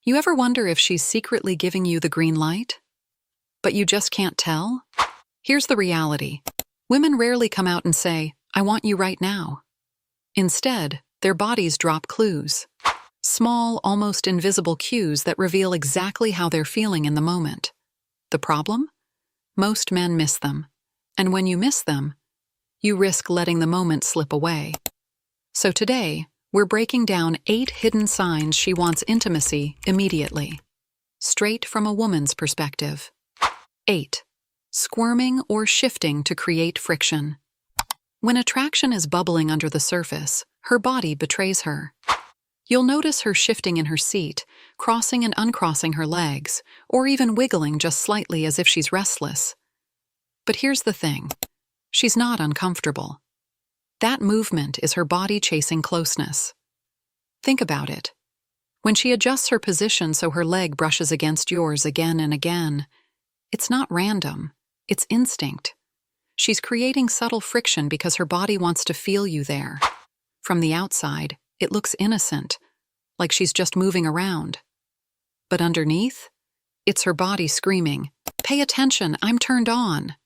You ever wonder if she's secretly giving you the green light? But you just can't tell? Here's the reality. Women rarely come out and say, "I want you right now." Instead, their bodies drop clues. Small, almost invisible cues that reveal exactly how they're feeling in the moment. The problem? Most men miss them. And when you miss them, you risk letting the moment slip away. So today, we're breaking down 8 hidden signs she wants intimacy immediately. Straight from a woman's perspective. 8. Squirming or shifting to create friction. When attraction is bubbling under the surface, her body betrays her. You'll notice her shifting in her seat, crossing and uncrossing her legs, or even wiggling just slightly as if she's restless. But here's the thing. She's not uncomfortable. That movement is her body chasing closeness. Think about it. When she adjusts her position so her leg brushes against yours again and again, it's not random, it's instinct. She's creating subtle friction because her body wants to feel you there. From the outside, it looks innocent, like she's just moving around. But underneath, it's her body screaming, "Pay attention, I'm turned on."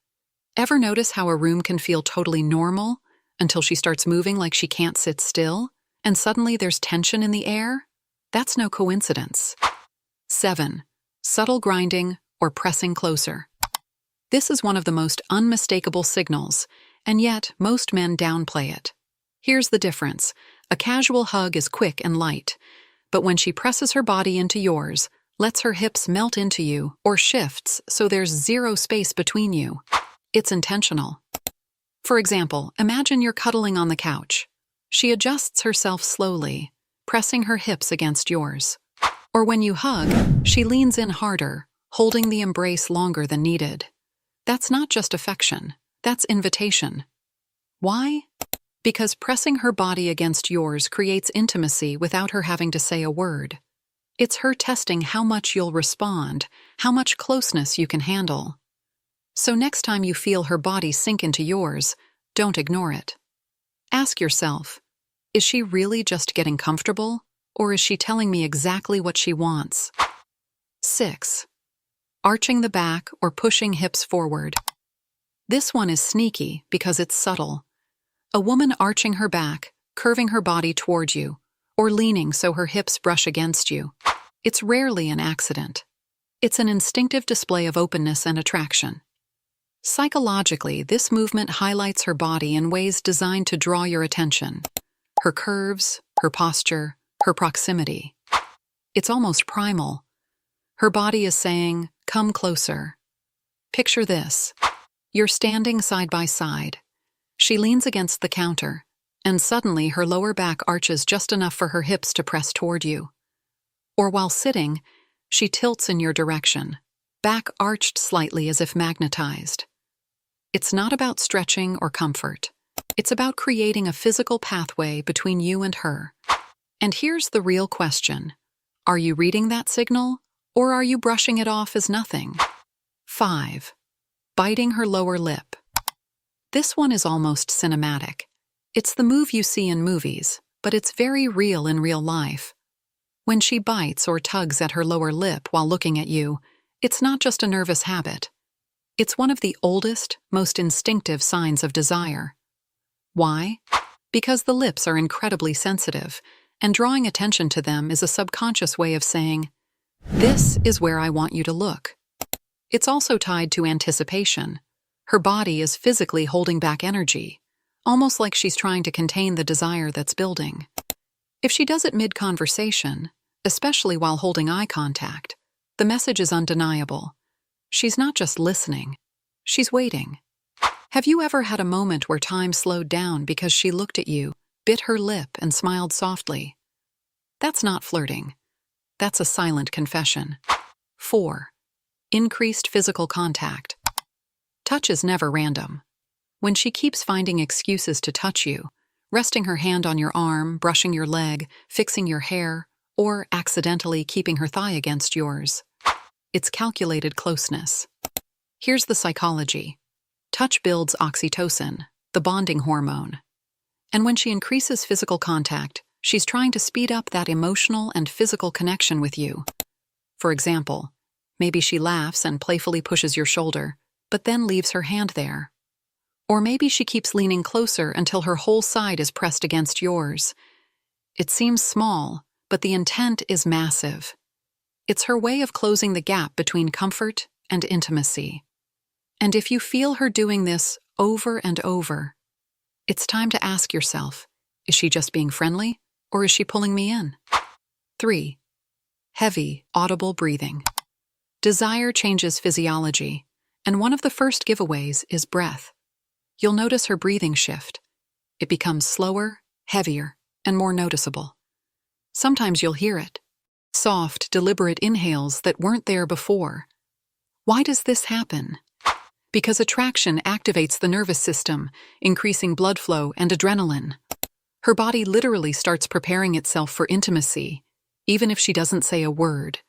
Ever notice how a room can feel totally normal until she starts moving like she can't sit still, and suddenly there's tension in the air? That's no coincidence. 7. Subtle grinding or pressing closer. This is one of the most unmistakable signals, and yet most men downplay it. Here's the difference. A casual hug is quick and light, but when she presses her body into yours, lets her hips melt into you, or shifts so there's zero space between you, it's intentional. For example, imagine you're cuddling on the couch. She adjusts herself slowly, pressing her hips against yours. Or when you hug, she leans in harder, holding the embrace longer than needed. That's not just affection, that's invitation. Why? Because pressing her body against yours creates intimacy without her having to say a word. It's her testing how much you'll respond, how much closeness you can handle. So next time you feel her body sink into yours, don't ignore it. Ask yourself, is she really just getting comfortable, or is she telling me exactly what she wants? 6. Arching the back or pushing hips forward. This one is sneaky because it's subtle. A woman arching her back, curving her body toward you, or leaning so her hips brush against you. It's rarely an accident. It's an instinctive display of openness and attraction. Psychologically, this movement highlights her body in ways designed to draw your attention. Her curves, her posture, her proximity. It's almost primal. Her body is saying, "Come closer." Picture this. You're standing side by side. She leans against the counter, and suddenly her lower back arches just enough for her hips to press toward you. Or while sitting, she tilts in your direction, back arched slightly as if magnetized. It's not about stretching or comfort. It's about creating a physical pathway between you and her. And here's the real question. Are you reading that signal, or are you brushing it off as nothing? 5. Biting her lower lip. This one is almost cinematic. It's the move you see in movies, but it's very real in real life. When she bites or tugs at her lower lip while looking at you, it's not just a nervous habit. It's one of the oldest, most instinctive signs of desire. Why? Because the lips are incredibly sensitive, and drawing attention to them is a subconscious way of saying, "This is where I want you to look." It's also tied to anticipation. Her body is physically holding back energy, almost like she's trying to contain the desire that's building. If she does it mid-conversation, especially while holding eye contact, the message is undeniable. She's not just listening, she's waiting. Have you ever had a moment where time slowed down because she looked at you, bit her lip, and smiled softly? That's not flirting. That's a silent confession. 4. Increased physical contact. Touch is never random. When she keeps finding excuses to touch you, resting her hand on your arm, brushing your leg, fixing your hair, or accidentally keeping her thigh against yours, it's calculated closeness. Here's the psychology. Touch builds oxytocin, the bonding hormone. And when she increases physical contact, she's trying to speed up that emotional and physical connection with you. For example, maybe she laughs and playfully pushes your shoulder, but then leaves her hand there. Or maybe she keeps leaning closer until her whole side is pressed against yours. It seems small, but the intent is massive. It's her way of closing the gap between comfort and intimacy. And if you feel her doing this over and over, it's time to ask yourself, is she just being friendly, or is she pulling me in? 3. Heavy, audible breathing. Desire changes physiology, and one of the first giveaways is breath. You'll notice her breathing shift. It becomes slower, heavier, and more noticeable. Sometimes you'll hear it. Soft, deliberate inhales that weren't there before. Why does this happen? Because attraction activates the nervous system, increasing blood flow and adrenaline. Her body literally starts preparing itself for intimacy, even if she doesn't say a word.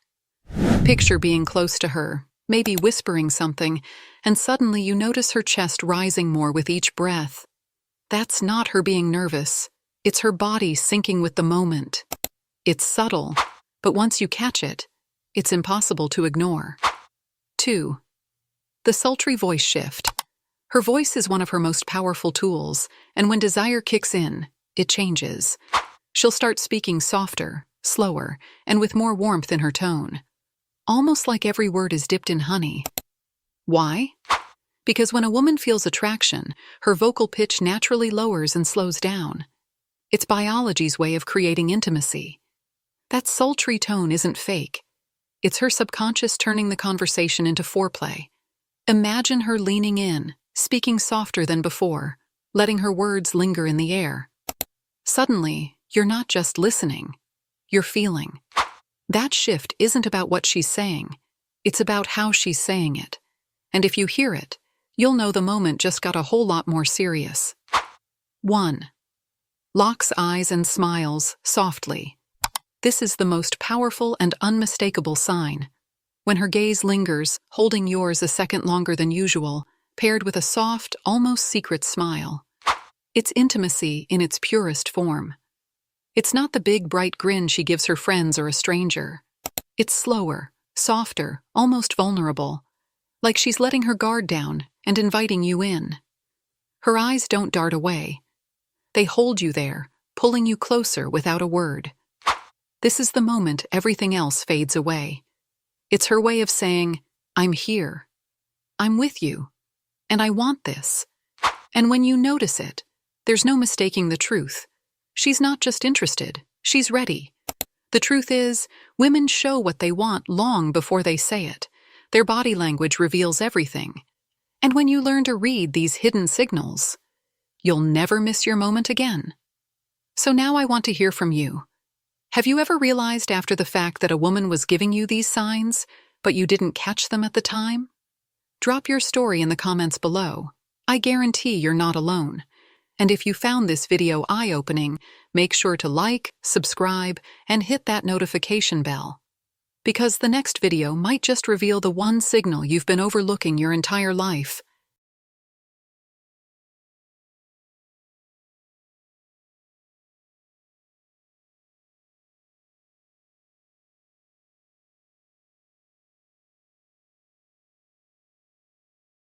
Picture being close to her, maybe whispering something, and suddenly you notice her chest rising more with each breath. That's not her being nervous. It's her body syncing with the moment. It's subtle, but once you catch it, it's impossible to ignore. 2. The sultry voice shift. Her voice is one of her most powerful tools, and when desire kicks in, it changes. She'll start speaking softer, slower, and with more warmth in her tone. Almost like every word is dipped in honey. Why? Because when a woman feels attraction, her vocal pitch naturally lowers and slows down. It's biology's way of creating intimacy. That sultry tone isn't fake. It's her subconscious turning the conversation into foreplay. Imagine her leaning in, speaking softer than before, letting her words linger in the air. Suddenly, you're not just listening, you're feeling. That shift isn't about what she's saying, it's about how she's saying it. And if you hear it, you'll know the moment just got a whole lot more serious. 1. Locks eyes and smiles softly. This is the most powerful and unmistakable sign. When her gaze lingers, holding yours a second longer than usual, paired with a soft, almost secret smile. It's intimacy in its purest form. It's not the big, bright grin she gives her friends or a stranger. It's slower, softer, almost vulnerable, like she's letting her guard down and inviting you in. Her eyes don't dart away. They hold you there, pulling you closer without a word. This is the moment everything else fades away. It's her way of saying, I'm here. I'm with you. And I want this. And when you notice it, there's no mistaking the truth. She's not just interested, she's ready. The truth is, women show what they want long before they say it. Their body language reveals everything. And when you learn to read these hidden signals, you'll never miss your moment again. So now I want to hear from you. Have you ever realized after the fact that a woman was giving you these signs, but you didn't catch them at the time? Drop your story in the comments below. I guarantee you're not alone. And if you found this video eye-opening, make sure to like, subscribe, and hit that notification bell. Because the next video might just reveal the one signal you've been overlooking your entire life.